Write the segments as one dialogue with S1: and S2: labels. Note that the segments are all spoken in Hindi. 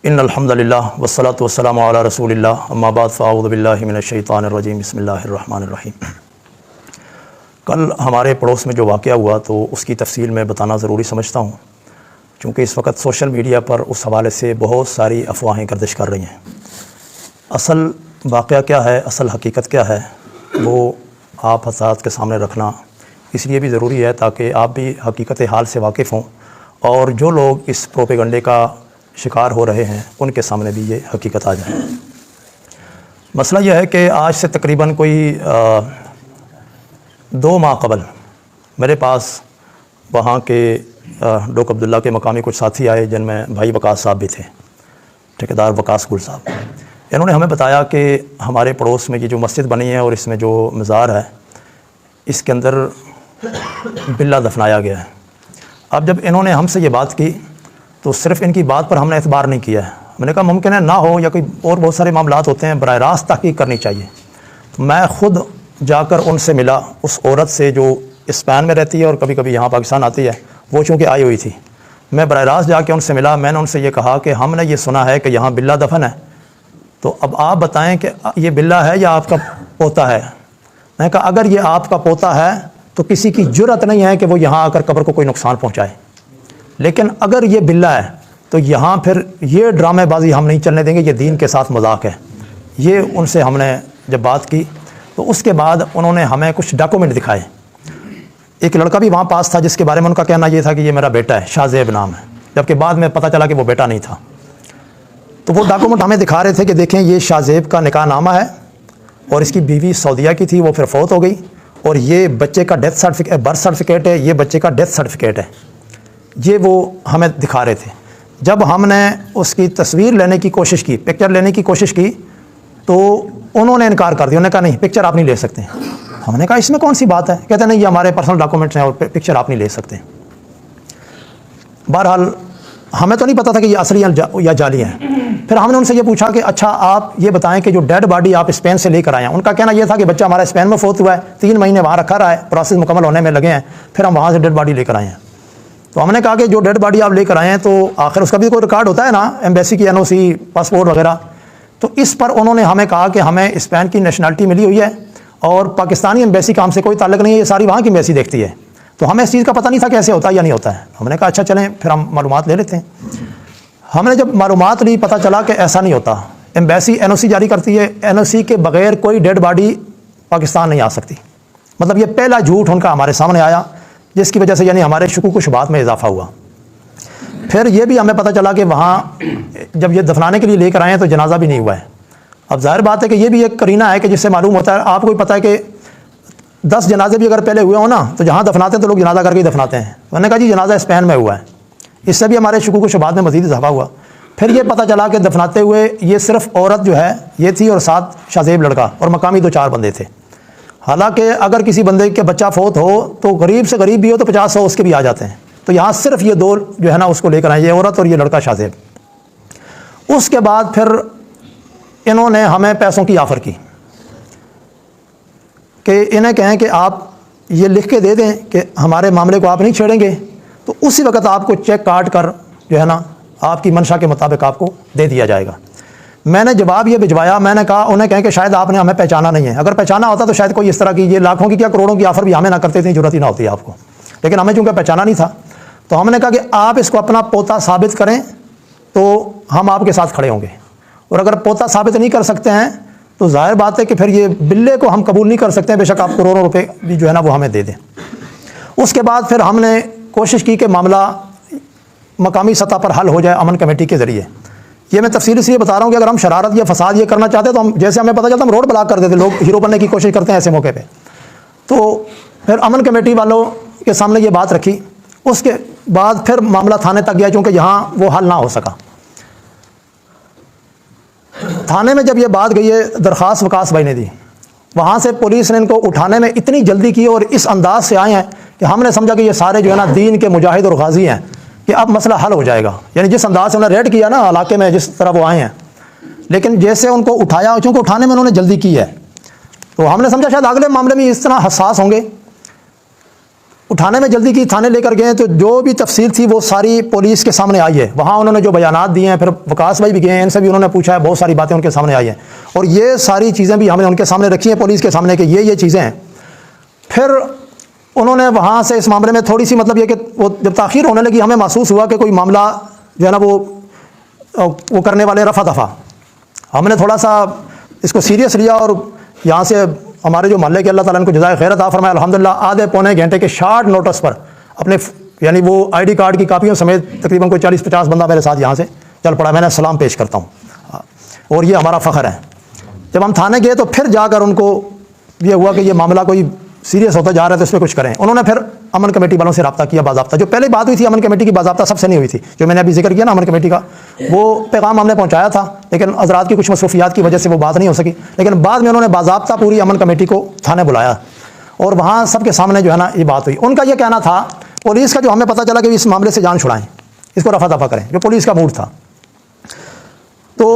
S1: इन्नल हम्दुलिल्लाह वस्सलातु वस्सलामु अला रसूलिल्लाह अम्मा बाद फ़अऊज़ु बिल्लाहि मिनश शैतानिर रजीम बिस्मिल्लाहिर रहमानिर रहीम। कल हमारे पड़ोस में जो वाक़या हुआ तो उसकी तफ़सील मैं बताना ज़रूरी समझता हूँ, क्योंकि इस वक्त सोशल मीडिया पर उस हवाले से बहुत सारी अफवाहें गर्दिश कर रही हैं। असल वाक़या क्या है, असल हकीकत क्या है, वो आप हज़रात के सामने रखना इसलिए भी ज़रूरी है ताकि आप भी हकीकत हाल से वाकिफ़ हों और जो लोग इस प्रोपेगंडे का शिकार हो रहे हैं उनके सामने भी ये हकीकत आ जाए। मसला यह है कि आज से तकरीबन कोई 2 माह कबल मेरे पास वहाँ के डॉक्टर अब्दुल्ला के मकामी कुछ साथी आए, जिनमें भाई वकास साहब भी थे, ठेकेदार वकास गुल साहब। इन्होंने हमें बताया कि हमारे पड़ोस में ये जो मस्जिद बनी है और इसमें जो मज़ार है इसके अंदर बिल्ला दफनाया गया है। अब जब इन्होंने हमसे ये बात की तो सिर्फ़ इनकी बात पर हमने एतबार नहीं किया है। मैंने कहा मुमकिन है ना हो, या कोई और बहुत सारे मामलात होते हैं, बराह रास्त तहकीक करनी चाहिए। तो मैं ख़ुद जाकर उनसे मिला, उस औरत से जो स्पेन में रहती है और कभी कभी यहाँ पाकिस्तान आती है, वो चूँकि आई हुई थी। मैं बराह रास्त जाके उनसे मिला। मैंने उनसे ये कहा कि हमने ये सुना है कि यहाँ बिल्ला दफन है, तो अब आप बताएं कि ये बिल्ला है या आपका पोता है। मैंने कहा अगर ये आपका पोता है तो किसी की जुर्रत नहीं है कि वो यहाँ आकर कब्र को कोई नुकसान पहुँचाए, लेकिन अगर ये बिल्ला है तो यहाँ फिर ये ड्रामेबाजी हम नहीं चलने देंगे, ये दीन के साथ मजाक है। ये उनसे हमने जब बात की तो उसके बाद उन्होंने हमें कुछ डॉक्यूमेंट दिखाए। एक लड़का भी वहाँ पास था जिसके बारे में उनका कहना ये था कि ये मेरा बेटा है, शाहजेब नाम है, जबकि बाद में पता चला कि वो बेटा नहीं था। तो वो डॉक्यूमेंट हमें दिखा रहे थे कि देखें ये शाहजेब का निकाहनामा है और इसकी बीवी सऊदीया की थी, वो फिर फौत हो गई, और ये बच्चे का डेथ सर्टिफिकेट, बर्थ सर्टिफिकेट है, ये बच्चे का डेथ सर्टिफिकेट है। ये वो हमें दिखा रहे थे। जब हमने उसकी तस्वीर लेने की कोशिश की, पिक्चर लेने की कोशिश की, तो उन्होंने इनकार कर दिया। उन्होंने कहा नहीं, पिक्चर आप नहीं ले सकते। हमने कहा इसमें कौन सी बात है। कहते नहीं, ये हमारे पर्सनल डॉक्यूमेंट्स हैं और पिक्चर आप नहीं ले सकते। बहरहाल हमें तो नहीं पता था कि ये असली या जाली है। फिर हमने उनसे ये पूछा कि अच्छा आप ये बताएं कि जो डेड बॉडी आप स्पेन से लेकर आए हैं, उनका कहना यह था कि बच्चा हमारा स्पेन में फौत हुआ है, 3 महीने वहाँ रखा रहा है, प्रोसेस मुकम्मल होने में लगे हैं, फिर हम वहाँ से डेड बॉडी लेकर आए हैं। तो हमने कहा कि जो डेड बॉडी आप लेकर आए हैं तो आखिर उसका भी कोई रिकॉर्ड होता है ना, एम्बेसी की NOC, पासपोर्ट वगैरह। तो इस पर उन्होंने हमें कहा कि हमें स्पेन की नेशनलिटी मिली हुई है और पाकिस्तानी एम्बेसी का हमसे कोई ताल्लुक नहीं है, ये सारी वहाँ की एम्बेसी देखती है। तो हमें इस चीज़ का पता नहीं था कैसे होता है या नहीं होता है। हमने कहा अच्छा चलें फिर हम मालूमात ले लेते हैं। हमने जब मालूमात ली, पता चला कि ऐसा नहीं होता। एम्बेसी NOC जारी करती है, NOC के बगैर कोई डेड बॉडी पाकिस्तान नहीं आ सकती। मतलब ये पहला झूठ उनका हमारे सामने आया, जिसकी वजह से यानी हमारे शुकूक व शुबहात में इजाफा हुआ। फिर ये भी हमें पता चला कि वहाँ जब ये दफनाने के लिए लेकर आए हैं तो जनाजा भी नहीं हुआ है। अब जाहिर बात है कि ये भी एक करीना है कि जिससे मालूम होता है, आपको पता है कि 10 जनाजे भी अगर पहले हुए हो ना, तो जहाँ दफनाते हैं तो लोग जनाजा करके ही दफनाते हैं। मैंने कहा जी जनाजा स्पेन में हुआ है। इससे भी हमारे शुकूक व शुबहात में मज़ीद इजाफा हुआ। फिर ये पता चला कि दफनाते हुए ये सिर्फ औरत जो है ये थी और साथ शाहजेब लड़का और मकामी 2-4 बंदे थे। हालांकि अगर किसी बंदे के बच्चा फौत हो तो गरीब से गरीब भी हो तो 50-100 उसके भी आ जाते हैं। तो यहाँ सिर्फ ये 2 जो है ना उसको लेकर आए, ये औरत और ये लड़का शाहजेब। उसके बाद फिर इन्होंने हमें पैसों की ऑफ़र की कि इन्हें कहें कि आप ये लिख के दे दें कि हमारे मामले को आप नहीं छेड़ेंगे, तो उसी वक्त आपको चेक काट कर जो है ना आपकी मंशा के मुताबिक आपको दे दिया जाएगा। मैंने जवाब ये भिजवाया, मैंने कहा उन्हें कहें कि शायद आपने हमें पहचाना नहीं है, अगर पहचाना होता तो शायद कोई इस तरह की ये लाखों की क्या करोड़ों की ऑफ़र भी हमें ना करते, इतनी जरूरत ही ना होती आपको। लेकिन हमें चूँकि पहचाना नहीं था तो हमने कहा कि आप इसको अपना पोता साबित करें तो हम आपके साथ खड़े होंगे, और अगर पोता साबित नहीं कर सकते हैं तो जाहिर बात है कि फिर ये बिल्ले को हम कबूल नहीं कर सकते, बेशक आप करोड़ों रुपये भी जो है ना वो हमें दे दें। उसके बाद फिर हमने कोशिश की कि मामला मकामी सतह पर हल हो जाए अमन कमेटी के ज़रिए। ये मैं तफसील इसलिए बता रहा हूँ कि अगर हम शरारत या फसाद ये करना चाहते तो हम, जैसे हमें पता चलता हम रोड ब्लॉक कर देते, लोग हीरो बनने की कोशिश करते हैं ऐसे मौके पे। तो फिर अमन कमेटी वालों के सामने ये बात रखी। उसके बाद फिर मामला थाने तक गया, क्योंकि यहाँ वो हल ना हो सका। थाने में जब ये बात गई है, दरख्वास्त वकास भाई ने दी, वहाँ से पुलिस ने इनको उठाने में इतनी जल्दी की और इस अंदाज से आए हैं कि हमने समझा कि ये सारे जो है ना दीन के मुजाहिद और गाजी हैं, कि अब मसला हल हो जाएगा। यानी जिस अंदाज से उन्होंने रेड किया ना इलाके में, जिस तरह वो आए हैं, लेकिन जैसे उनको उठाया, चूँकि उठाने में उन्होंने जल्दी की है, तो हमने समझा शायद अगले मामले में इस तरह हसास होंगे। उठाने में जल्दी की, थाने लेकर गए तो जो भी तफसील थी वो सारी पुलिस के सामने आई है। वहाँ उन्होंने जो बयानात दिए हैं, फिर वकास भाई भी गए हैं, इनसे भी उन्होंने पूछा है, बहुत सारी बातें उनके सामने आई हैं और ये सारी चीज़ें भी हमने उनके सामने रखी हैं पुलिस के सामने कि ये चीज़ें हैं। फिर उन्होंने वहाँ से इस मामले में थोड़ी सी मतलब ये कि वो जब ताख़ीर होने लगी, हमें महसूस हुआ कि कोई मामला जो है ना वो करने वाले रफ़ा दफ़ा, हमने थोड़ा सा इसको सीरियस लिया और यहाँ से हमारे जो मोहल्ले के अल्लाह ताला इनको जज़ाए खैर अता फरमाए, अल्हम्दुलिल्लाह आधे पौने घंटे के शार्ट नोटिस पर अपने यानी वो आईडी कार्ड की कापियों समेत तकरीबन कोई 40-50 बंदा मेरे साथ यहाँ से चल पड़ा। मैंने सलाम पेश करता हूँ और ये हमारा फ़ख्र है। जब हम थाने गए तो फिर जाकर उनको ये हुआ कि ये मामला कोई सीरियस होता जा रहा है तो इस पर कुछ करें। उन्होंने फिर अमन कमेटी वालों से रब्ता किया बाज़ाब्ता। जो पहले बात हुई थी अमन कमेटी की बाज़ाब्ता सबसे नहीं हुई थी, जो मैंने अभी जिक्र किया ना अमन कमेटी का, वो पैगाम हमने पहुंचाया था लेकिन हज़रात की कुछ मसरूफियात की वजह से वो बात नहीं हो सकी। लेकिन बाद में उन्होंने बाज़ाब्ता पूरी अमन कमेटी को थाने बुलाया और वहाँ सबके सामने जो है ना ये बात हुई। उनका ये कहना था पुलिस का, जो हमें पता चला कि इस मामले से जान छुड़ाएँ, इसको रफा दफा करें, जो पुलिस का मूड था। तो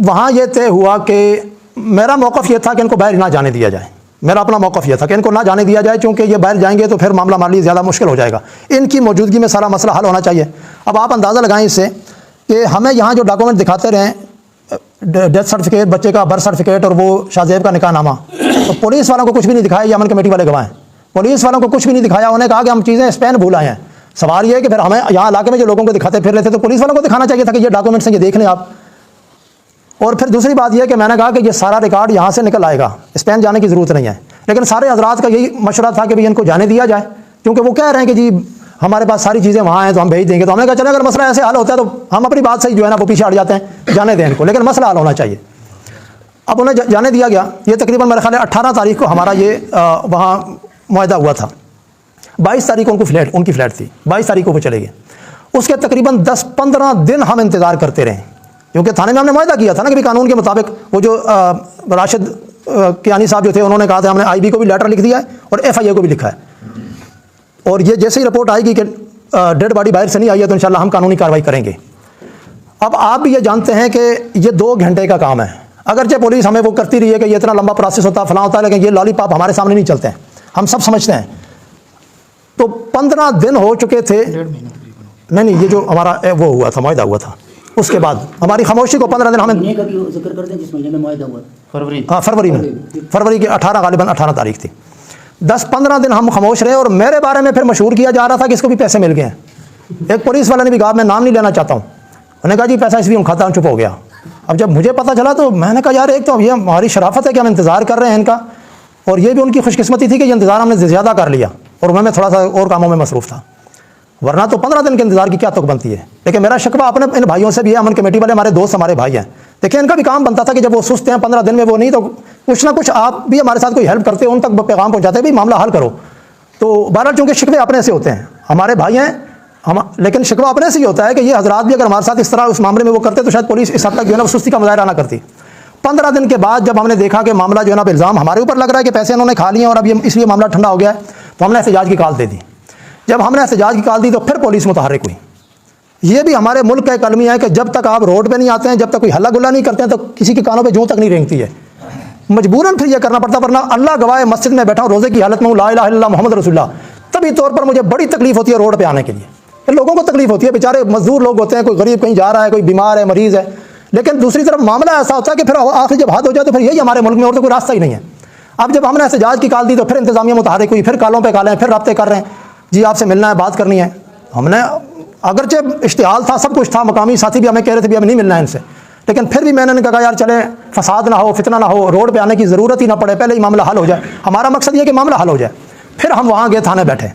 S1: वहाँ ये तय हुआ कि मेरा मौक़िफ़ ये था कि इनको बाहर ना जाने दिया जाए। मेरा अपना मौक़िफ़ यह था कि इनको ना जाने दिया जाए, क्योंकि ये बाहर जाएंगे तो फिर मामला हमारे लिए ज़्यादा मुश्किल हो जाएगा। इनकी मौजूदगी में सारा मसला हल होना चाहिए। अब आप अंदाज़ा लगाएं इससे कि हमें यहाँ जो डॉक्यूमेंट दिखाते रहें, डेथ सर्टिफिकेट, बच्चे का बर्थ सर्टिफिकेट और वो शाहजेब का निकाहनामा, तो पुलिस वालों को कुछ भी नहीं दिखाया। ये अमन कमेटी वाले गवाह हैं, पुलिस वालों को कुछ भी नहीं दिखाया। उन्होंने कहा कि हम चीज़ें स्पेन भूल आए हैं। सवाल ये है कि फिर हमें यहाँ इलाके में जो लोगों को दिखाते फिर रहे थे तो पुलिस वालों को दिखाना चाहिए था कि ये डॉक्यूमेंट्स हैं, ये देख लें आप। और फिर दूसरी बात यह है कि मैंने कहा कि ये सारा रिकॉर्ड यहाँ से निकल आएगा, स्पेन जाने की ज़रूरत नहीं है। लेकिन सारे हजरात का यही मशवरा था कि भाई इनको जाने दिया जाए, क्योंकि वो कह रहे हैं कि जी हमारे पास सारी चीज़ें वहाँ हैं तो हम भेज देंगे। तो हमने कहा चले अगर मसला ऐसे हल होता है तो हम अपनी बात से ही जो है ना वो पीछे हट जाते हैं, जाने दें इनको, लेकिन मसला हल होना चाहिए। अब उन्हें जाने दिया गया। ये तकरीबन मेरे ख्याल 18 तारीख को हमारा ये वहाँ मुआहदा हुआ था। 22 तारीख को उनकी फ़्लाइट थी, 22 तारीख को वो चले गए। उसके तकरीबन 10-15 दिन हम इंतज़ार करते रहे, क्योंकि थाने में हमने मुआहदा किया था ना कि भी कानून के मुताबिक वो जो राशिद कियानी साहब जो थे उन्होंने कहा था, हमने IB को भी लेटर लिख दिया है और FIA को भी लिखा है। और ये जैसे ही रिपोर्ट आएगी कि डेड बॉडी बाहर से नहीं आई है तो इंशाल्लाह हम कानूनी कार्रवाई करेंगे। अब आप भी ये जानते हैं कि ये 2 घंटे का काम है। अगरचे पुलिस हमें वो करती रही है कि ये इतना लंबा प्रोसेस होता है, फलां होता है, लेकिन ये लॉलीपॉप हमारे सामने नहीं चलते हैं, हम सब समझते हैं। तो 15 दिन हो चुके थे, नहीं ये जो हमारा वो हुआ था, मुआहदा हुआ था, उसके बाद हमारी खामोशी को 15 दिन हमें
S2: जिक्र करते हैं जिस महीने में मुआहदा हुआ,
S1: फरवरी में, फरवरी की 18 गालिबन 18 तारीख थी। 10-15 दिन हम खामोश रहे और मेरे बारे में फिर मशहूर किया जा रहा था कि इसको भी पैसे मिल गए हैं। एक पुलिस वाले ने भी कहा, मैं नाम नहीं लेना चाहता हूँ, उन्होंने कहा जी पैसा इसलिए हम खाता हूँ, चुप हो गया। अब जब मुझे पता चला तो मैंने कहा यार एक तो ये हमारी शराफत है कि हम इंतज़ार कर रहे हैं इनका, और ये भी उनकी खुशकिस्मती थी कि ये इंतज़ार हमने ज़्यादा कर लिया और मैं थोड़ा सा और कामों में मसरूफ़ था, वरना तो 15 दिन के इंतजार की क्या तुक बनती है। लेकिन मेरा शिकवा अपने इन भाइयों से भी है, अमन कमेटी वाले हमारे दोस्त, हमारे भाई हैं। देखिए इनका भी काम बनता था कि जब वो सुस्त हैं 15 दिन में वो नहीं, तो कुछ ना कुछ आप भी हमारे साथ कोई हेल्प करते हो, उन तक पैगाम पहुँचाते भाई मामला हल करो। तो बहरहाल चूँकि शिकवे अपने से होते हैं, हमारे भाई हैं हम, लेकिन शिकवा अपने से ही होता है कि ये हजरात भी अगर हमारे साथ इस तरह उस मामले में वो करते तो शायद पुलिस इस हद तक जो है ना सुस्ती का मुजाहरा ना करती। 15 दिन के बाद जब हमने देखा कि मामला जो है ना इल्ज़ाम हमारे ऊपर लग रहा है कि पैसे इन्होंने खा लिए और अब ये इसलिए मामला ठंडा हो गया है, तो हमने एहतजाज की कॉल दे दी। जब हमने एहतजाज की कॉल दी तो फिर पुलिस मुतहर्रिक हुई। ये भी हमारे मुल्क का एक अलमी है कि जब तक आप रोड पे नहीं आते हैं, जब तक कोई हल्ला गुल्ला नहीं करते हैं, तो किसी के कानों पे जूं तक नहीं रेंगती है। मजबूरन फिर ये करना पड़ता, वरना अल्लाह गवाह मस्जिद में बैठा हूँ रोज़े की हालत में हूँ, ला इलाहा इल्लल्लाह मुहम्मद रसूलुल्लाह, तभी तौर पर मुझे बड़ी तकलीफ होती है रोड पर आने के लिए। लोगों को तकलीफ होती है, बेचारे मजदूर लोग होते हैं, कोई गरीब कहीं जा रहा है, कोई बीमार है, मरीज़ है। लेकिन दूसरी तरफ मामला ऐसा होता है कि फिर आखिर जब हाथ हो जाए तो फिर यही हमारे मुल्क में और तो कोई रास्ता ही नहीं है। अब जब हमने एहतजाज की कॉल दी तो फिर इंतजामिया मुतहर्रिक हुई, फिर कॉलों पे कॉलें, फिर रब्ते कर रहे हैं, जी आपसे मिलना है, बात करनी है। हमने अगरचे इश्तिहाल था, सब कुछ था, मकामी साथी भी हमें कह रहे थे भी हमें नहीं मिलना है इनसे, लेकिन फिर भी मैंने कहा यार चले, फसाद ना हो, फितना ना हो, रोड पे आने की ज़रूरत ही ना पड़े, पहले ही मामला हल हो जाए। हमारा मकसद ये कि मामला हल हो जाए। फिर हम वहाँ गए, थाने बैठे,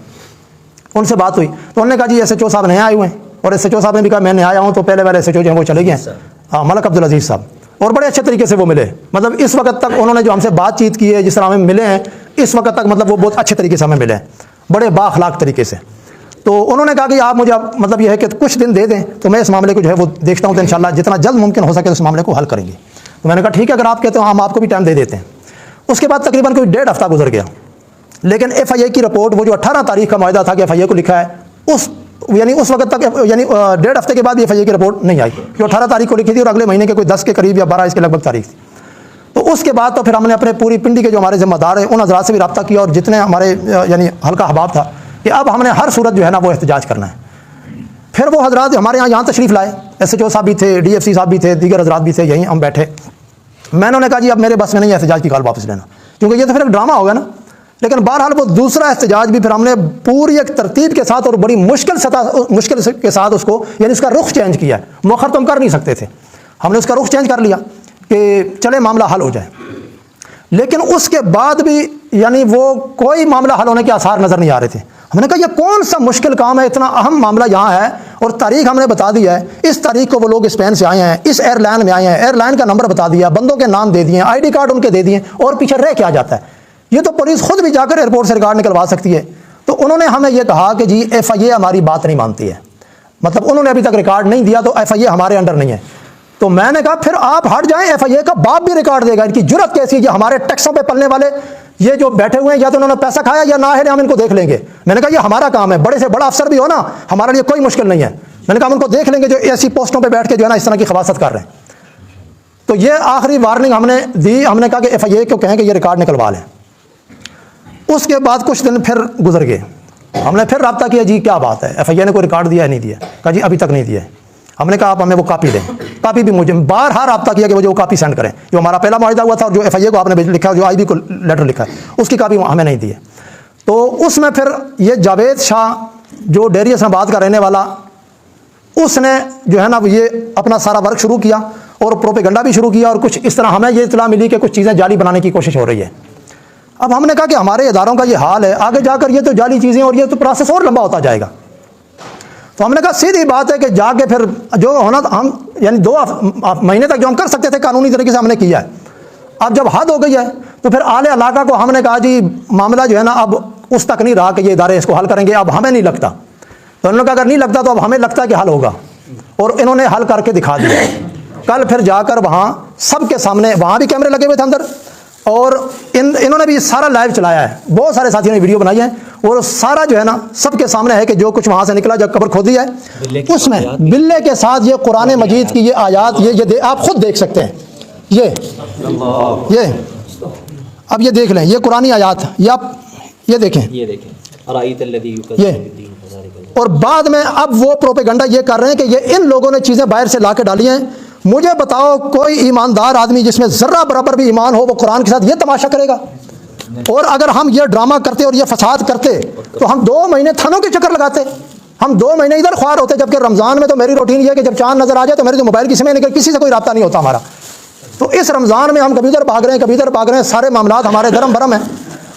S1: उनसे बात हुई तो उन्होंने कहा जी SHO साहब नए आए हुए हैं, और SHO साहब ने भी कहा मैं नया आया हूँ, तो पहले वाले SHO जो हैं वो चले गए हैं, हाँ मलक अब्दुल अजीज़ साहब, और बड़े अच्छे तरीके से वो मिले। मतलब इस वक्त तक उन्होंने जो हमसे बातचीत की है, जिस तरह हमें मिले हैं, इस वक्त तक मतलब वो बहुत अच्छे तरीके से हमें मिले हैं, बड़े बाअखलाक तरीके से। तो उन्होंने कहा कि आप मुझे मतलब ये है कि कुछ दिन दे दें तो मैं इस मामले को जो है वो देखता हूँ, तो इंशाल्लाह जितना जल्द मुमकिन हो सके उस मामले को हल करेंगे। तो मैंने कहा ठीक है, अगर आप कहते हो हम आपको भी टाइम दे देते हैं। उसके बाद तकरीबन कोई 1.5 हफ्ता गुजर गया, लेकिन FIA की रिपोर्ट, वो जो 18 तारीख का मुआहदा था कि FIA को लिखा है, उस वक्त तक यानी 1.5 हफ्ते के बाद FIA की रिपोर्ट नहीं आई, जो 18 तारीख को लिखी थी और अगले महीने के कोई 10 के करीब या 12 इसके लगभग तारीख थी। तो उसके बाद तो फिर हमने अपने पूरी पिंडी के जो हमारे जिम्मेदार हैं उन हजरात से भी रब्ता किया, और जितने हमारे यानी हल्का अहबाब था कि अब हमने हर सूरत जो है ना वो एहतजाज करना है। फिर वो हजरात हमारे यहाँ तशरीफ़ लाए, SHO साहब भी थे, DFC साहब भी थे, दीगर हजरात भी थे, यहीं हम बैठे। मैंने उन्हें कहा जी अब मेरे बस में नहीं एहतजाज की कॉल वापस लेना, क्योंकि ये तो फिर एक ड्रामा होगा ना। लेकिन बहरहाल वो दूसरा एहतजाज भी फिर हमने पूरी एक तरतीब के साथ और बड़ी मुश्किल के साथ उसको, यानी उसका रुख चेंज किया है। मौखर तो हम कर नहीं सकते थे, हमने उसका रुख चेंज कर लिया कि चले मामला हल हो जाए। लेकिन उसके बाद भी यानी वो कोई मामला हल होने के आसार नज़र नहीं आ रहे थे। हमने कहा ये कौन सा मुश्किल काम है, इतना अहम मामला यहाँ है और तारीख हमने बता दी है, इस तारीख को वो लोग स्पेन से आए हैं, इस एयरलाइन में आए हैं, एयरलाइन का नंबर बता दिया, बंदों के नाम दे दिए, ID कार्ड उनके दे दिए, और पीछे रह क्या जाता है। ये तो पुलिस खुद भी जाकर एयरपोर्ट से रिकॉर्ड निकलवा सकती है। तो उन्होंने हमें ये कहा कि जी FIA हमारी बात नहीं मानती है, मतलब उन्होंने अभी तक रिकॉर्ड नहीं दिया तो FIA हमारे अंडर नहीं है। तो मैंने कहा फिर आप हट जाएं, FIA का बाप भी रिकॉर्ड देगा। इनकी जुर्रत कैसी है, ये हमारे टैक्सों पे पलने वाले ये जो बैठे हुए हैं, या तो उन्होंने पैसा खाया या ना है, हम इनको देख लेंगे। मैंने कहा ये हमारा काम है, बड़े से बड़ा अफसर भी हो ना, हमारे लिए कोई मुश्किल नहीं है। मैंने कहा हम उनको देख लेंगे जो ऐसी पोस्टों पे बैठ के जो है ना इस तरह की खबासत कर रहे हैं। तो ये आखिरी वार्निंग हमने दी। हमने कहा कि FIA को कहें कि ये रिकॉर्ड निकलवा लें। उसके बाद कुछ दिन फिर गुजर गए, हमने फिर रब्ता किया, जी क्या बात है, FIA ने कोई रिकॉर्ड दिया है नहीं दिया? कहा जी अभी तक नहीं दिया है। हमने कहा आप हमें वो कापी दें। कापी भी मुझे बार हार रब्ता किया कि मुझे वो कापी सेंड करें, जो हमारा पहला मुआहिदा हुआ था और जो FIA को आपने लिखा, जो IB को लेटर लिखा है, उसकी कापी हमें नहीं दी है। तो उसमें फिर ये जावेद शाह जो डेरी इस्लामाबाद का रहने वाला, उसने जो है ना ये अपना सारा वर्क शुरू किया और प्रोपेगेंडा भी शुरू किया, और कुछ इस तरह हमें ये इत्तला मिली कि कुछ चीज़ें जाली बनाने की कोशिश हो रही है। अब हमने कहा कि हमारे इदारों का ये हाल है, आगे जाकर ये तो जाली चीज़ें और ये तो प्रोसेस और लंबा होता जाएगा। तो हमने कहा सीधी बात है कि जाके फिर जो होना हम यानी 2 महीने तक जो हम कर सकते थे कानूनी तरीके से हमने किया है। अब जब हद हो गई है तो फिर आले इलाका को हमने कहा जी मामला जो है ना अब उस तक नहीं रहा कि ये इदारे इसको हल करेंगे, अब हमें नहीं लगता। तो उन्होंने कहा अगर नहीं लगता तो अब हमें लगता है कि हल होगा, और इन्होंने हल करके दिखा दिया। कल फिर जाकर वहाँ सबके सामने, वहाँ भी कैमरे लगे हुए थे अंदर, और इन्होंने भी सारा लाइव चलाया है, बहुत सारे साथियों ने वीडियो बनाई है, और सारा जो है ना सबके सामने है कि जो कुछ वहाँ से निकला, जब कब्र खोदी है उसमें बिल्ले के साथ ये कुरान मजीद की ये आयात, ये आप खुद देख सकते हैं। ये अब ये देख लें, ये कुरानी आयात, ये आप ये देखें, ये। और बाद में अब वो प्रोपेगेंडा ये कर रहे हैं कि ये इन लोगों ने चीज़ें बाहर से ला के डाली हैं। मुझे बताओ कोई ईमानदार आदमी जिसमें ज़र्रा बराबर भी ईमान हो वो कुरान के साथ ये तमाशा करेगा? और अगर हम ये ड्रामा करते और ये फसाद करते तो हम 2 महीने थानों के चक्कर लगाते, हम 2 महीने इधर ख्वार होते। जबकि रमज़ान में तो मेरी रूटीन ये है कि जब चांद नज़र आ जाए तो मेरे जो मोबाइल किसी में निकल, किसी से कोई रब्ता नहीं होता हमारा। तो इस रमज़ान में हम कभी इधर भाग रहे हैं, कभी इधर भाग रहे हैं, सारे मामलात हमारे धर्म भरम हैं।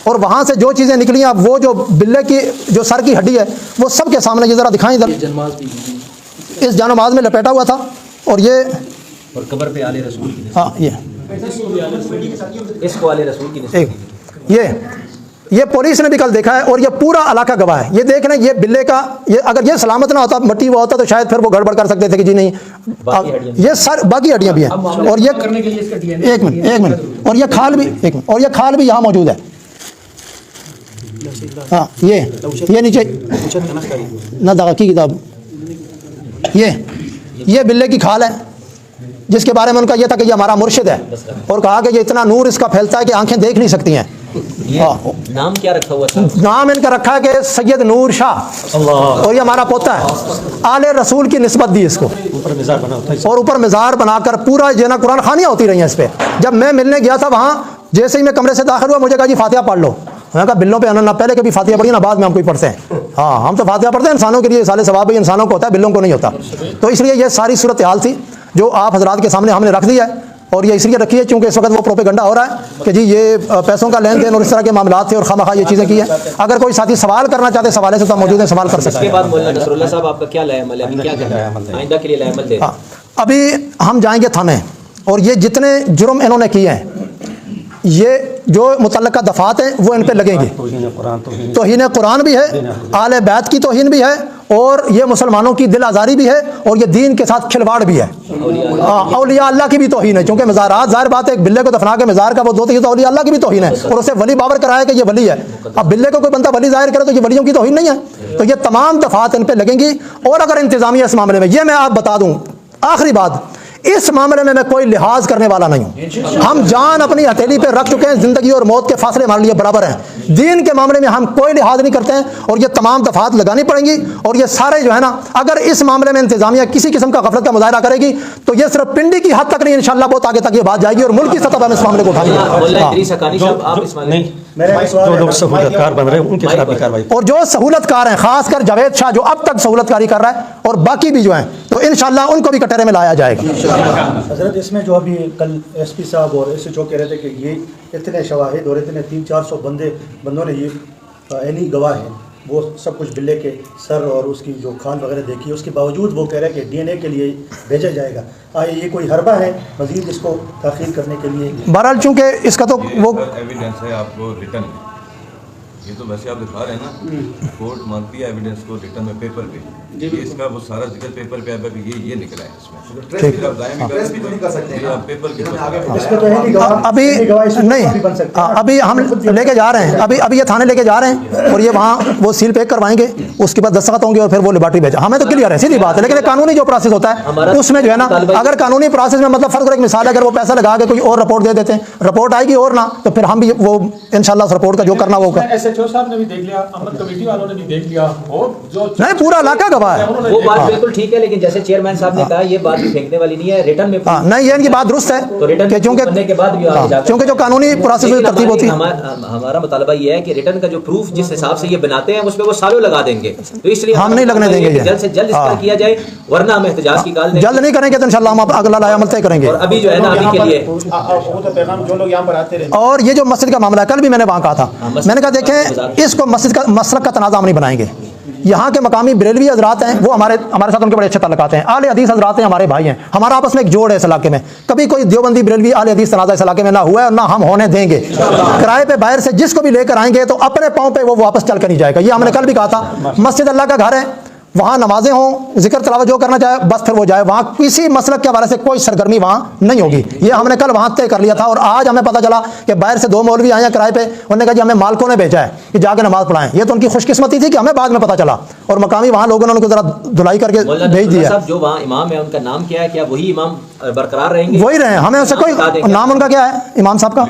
S1: और वहाँ से जो चीज़ें निकली हैं, वो जो बिल्ले की जो सर की हड्डी है वो सबके सामने, ये ज़रा दिखाएं इधर, इस जानमाज में लपेटा हुआ था, और ये
S3: और कब्र पे आले रसूल की,
S1: हाँ ये
S3: इसको आले रसूल की
S1: एक ये पुलिस ने भी कल देखा है, और ये पूरा इलाका गवाह है। ये देख रहे हैं, ये बिल्ले का, ये अगर ये सलामत ना होता, मट्टी वो होता, तो शायद फिर वो गड़बड़ कर सकते थे कि जी नहीं, ये सर बाकी हड्डियाँ भी हैं, और ये एक मिनट, और ये खाल भी, एक मिनट, और ये खाल भी यहाँ मौजूद है। हाँ ये नीचे ना दगा की किताब, ये बिल्ले की खाल है, जिसके बारे में उनका यह था कि ये हमारा मुर्शिद है, और कहा कि ये इतना नूर इसका फैलता है कि आंखें देख नहीं सकती हैं।
S3: नाम क्या रखा हुआ था?
S1: नाम इनका रखा है कि सैयद नूर शाह, और ये हमारा पोता है। आले रसूल की निस्बत दी इसको, ऊपर मिज़ार बना होता है, और ऊपर मिज़ार बनाकर पूरा जना कुरान खानियाँ होती रही हैं इस पर। जब मैं मिलने गया था वहाँ, जैसे ही मैं कमरे से दाखिल हुआ, मुझे कहा जी फातिहा पढ़ लो। मैंने कहा बिल्लों पे ना पहले कभी फातिहा पढ़ी ना बाद में हम कोई पढ़ते हैं। हाँ हम तो फातिहा पढ़ते हैं इंसानों के लिए, साले सवाब भी इंसानों को होता है, बिल्लों को नहीं होता। तो इसलिए ये सारी सूरत हाल थी जो आप हजरात के सामने हमने रख दिया है, और ये इसलिए रखी है क्योंकि इस वक्त वो प्रोपेगेंडा हो रहा है कि जी ये पैसों का लेन देन और इस तरह के मामलात थे, और खामखा ये चीज़ें की हैं। अगर कोई साथी सवाल करना चाहते, सवाल से तो मौजूद है, सवाल कर सकते हैं।
S3: इसके बाद मौलाना नसरुल्लाह साहब आपका क्या लाएमल है, क्या करना है आइंदा के लिए लाएमल दे?
S1: हाँ अभी हम जाएंगे थाने, और ये जितने जुर्म इन्होंने किए हैं, ये जो मुतल्लका दफात हैं वो इन पे लगेंगी। तौहीन कुरान भी है, आले बैत की तौहीन भी है, और ये मुसलमानों की दिल आज़ारी भी है, और ये दीन के साथ खिलवाड़ भी है। औलिया अल्लाह की भी तौहीन है, क्योंकि मज़ारात ज़ाहिर बात है, एक बिल्ले को दफना के मज़ार का वो दो, तो औलिया अल्लाह की भी तौहीन है, और उसे वली बावर कराया कि ये वली है। अब बिल्ले को कोई बंदा वली ज़ाहिर करे तो ये वलियों की तौहीन नहीं है। तो ये तमाम दफात इन पर लगेंगी। और अगर इंतज़ामिया इस मामले में, ये मैं आप बता दूँ आखिरी बात, इस मामले में मैं कोई लिहाज करने वाला नहीं हूँ। हम जान अपनी हथेली पे रख चुके हैं, जिंदगी और मौत के फासले हमारे लिए बराबर हैं। दीन के मामले में हम कोई लिहाज नहीं करते हैं और ये तमाम दफात लगानी पड़ेंगी। और ये सारे जो है ना, अगर इस मामले में इंतजामिया किसी किस्म का गफलत का मुजाहरा करेगी तो ये सिर्फ पिंडी की हद तक नहीं, इंशाल्लाह बहुत आगे तक ये बात जाएगी और मुल्क की सतह पर हम इस मामले को उठाएंगे।
S4: जो लोग सहूलतकार बन रहे हैं उनके खिलाफ भी कार्रवाई।
S1: और जो सहूलतकार हैं, खासकर जावेद शाह जो अब तक सहूलतकारी कर रहा है, और बाकी भी जो हैं, तो इंशाल्लाह उनको भी कटहरे में लाया जाएगा।
S5: हजरत, इसमें जो अभी कल एसपी साहब और SHO कह रहे थे कि ये इतने शवाहिद और इतने 300-400 बंदों ने ये ऐनी गवाह हैं, वो सब कुछ बिल्ले के सर और उसकी जो खान वगैरह देखी, उसके बावजूद वो कह रहे हैं कि DNA के लिए भेजा जाएगा। ये कोई हरबा है मजीद इसको ताख़ीर करने के लिए?
S1: बहरहाल चूँकि इसका तो वो
S6: एविडेंस है आपको रिटर्न में, ये तो वैसे आप दिखा रहे हैं ना, कोर्ट मांगती है एविडेंस को रिटर्न में पेपर पे, ये इसका वो सारा जिक्र पेपर पे है कि ये निकला है इसमें।
S1: ठीक।
S6: प्रेस भी तो नहीं कर सकते हैं आप पेपर के
S1: अभी नहीं, अभी हम लेके जा रहे हैं, अभी ये थाने लेके जा रहे हैं और ये वहाँ वो सील पैक करवाएंगे, उसके बाद दस्तखत होंगे और फिर वो लेबॉर्ट्री भेजा। हमें तो क्लियर है, सीधी बात है। लेकिन कानूनी जो प्रोसेस होता है उसमें जो है ना, अगर कानूनी प्रोसेस में मतलब फर्ज एक मिसाल है, अगर वो पैसा लगा के कोई और रिपोर्ट दे देते हैं, रिपोर्ट आएगी और ना, तो फिर हम भी वो इंशाल्लाह उस रिपोर्ट का जो करना वो
S7: SHO साहब ने भी देख लिया, अमन कमेटी वालों ने भी देख लिया, और जो
S1: नहीं, पूरा इलाका गवाह है।
S3: वो बात बिल्कुल ठीक है, लेकिन जैसे चेयरमैन साहब ने कहा, ये बात भी फेंकने वाली नहीं है। रिटर्न में
S1: नहीं, ये इनकी बात दुरुस्त है,
S3: तो रिटर्न
S1: क्योंकि
S3: के बाद भी आगे जाकर,
S1: क्योंकि जो कानूनी प्रोसेस में तरतीब होती है,
S3: हमारा मुतालबा ये है कि रिटर्न का जो प्रूफ जिस हिसाब से ये बनाते हैं उसमें वो सालों लगा देंगे, तो इसलिए
S1: हम नहीं लगने देंगे।
S3: जल्द से जल्द इसका किया जाए, वरना हम एहतजाज की काल
S1: जल्द नहीं करेंगे तो इंशाल्लाह हम अगला लायामल तय करेंगे।
S3: और अभी जो है ना, अभी के लिए
S5: वो तो पैगाम जो लोग यहाँ पर आते रहे।
S1: और ये जो मस्जिद का मामला है, कल भी मैंने वहाँ कहा था, मैंने कहा देखें, इसको मस्जिद का मसलक का तनाज़ा हम नहीं बनाएंगे। यहाँ के मकामी बरेलवी हजरात हैं, वो हमारे साथ उनके बड़े अच्छे ताल्लुकात हैं। आले हदीस हजरात हैं, हमारे भाई हैं, हमारा आपस में एक जोड़ है इस इलाके में। कभी कोई देवबंदी बरेलवी आले हदीस तनाज़ा इस इलाके में ना हुआ है और ना हम होने देंगे। किराए पे बाहर से जिसको भी लेकर आएंगे तो अपने पाँव पे वो वापस चल कर नहीं जाएगा। ये हमने कल भी कहा था, मस्जिद अल्लाह का घर है, वहाँ नमाजें हों, जिक्र तलावत जो करना चाहे बस फिर वो जाए। वहाँ किसी मसलक के हवाले से कोई सरगर्मी वहाँ नहीं होगी, ये हमने कल वहाँ तय कर लिया था। और आज हमें पता चला कि बाहर से 2 मौलवी आए हैं किराए पे, उन्होंने कहा जी हमें मालकों ने भेजा है कि जाके नमाज पढ़ाएं। ये तो उनकी खुशकिस्मती थी कि हमें बाद में पता चला, और मकामी वहाँ लोगों ने उनको जरा धुलाई करके भेज दिया।
S3: जो वहाँ इमाम है, उनका नाम क्या है? क्या वही इमाम बरकरार रहेंगे?
S1: वही रहे, हमें उससे कोई नाम उनका क्या है इमाम साहब का?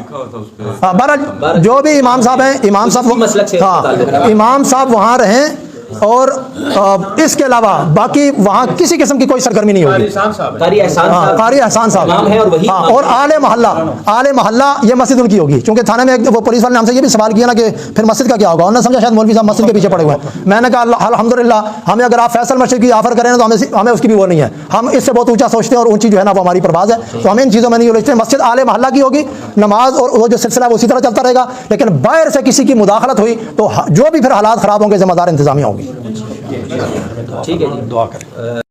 S1: बहरहाल जो भी इमाम साहब हैं, इमाम साहब, इमाम साहब वहाँ रहें, और इसके अलावा बाकी वहाँ किसी किस्म की कोई सरगर्मी नहीं होगी।
S3: कारी एहसान साहब
S1: और आले मोहल्ला ये मस्जिद उनकी होगी। क्योंकि थाने में वो पुलिस वाले ने हमसे ये भी सवाल किया ना कि फिर मस्जिद का क्या होगा, उन्होंने समझा शायद मौलवी साहब मस्जिद के पीछे पड़े हुए हैं। मैंने कहा अल्हम्दुलिल्लाह, हमें अगर आप फैसल मस्जिद की ऑफर करें तो हमें उसकी भी वो नहीं है, हम इससे बहुत ऊंचा सोचते हैं और ऊंची जो है ना वो हमारी परवाज़ है। तो हमें इन चीज़ों में नहीं उलझते। मस्जिद आले मोहल्ला की होगी, नमाज और वो जो सिलसिला है उसी तरह चलता रहेगा। लेकिन बाहर से किसी की मुदाखलत हुई तो जो भी फिर हालात ख़राब होंगे, जिम्मेदार इंतजामिया होगी।
S3: ठीक है, दुआ करें।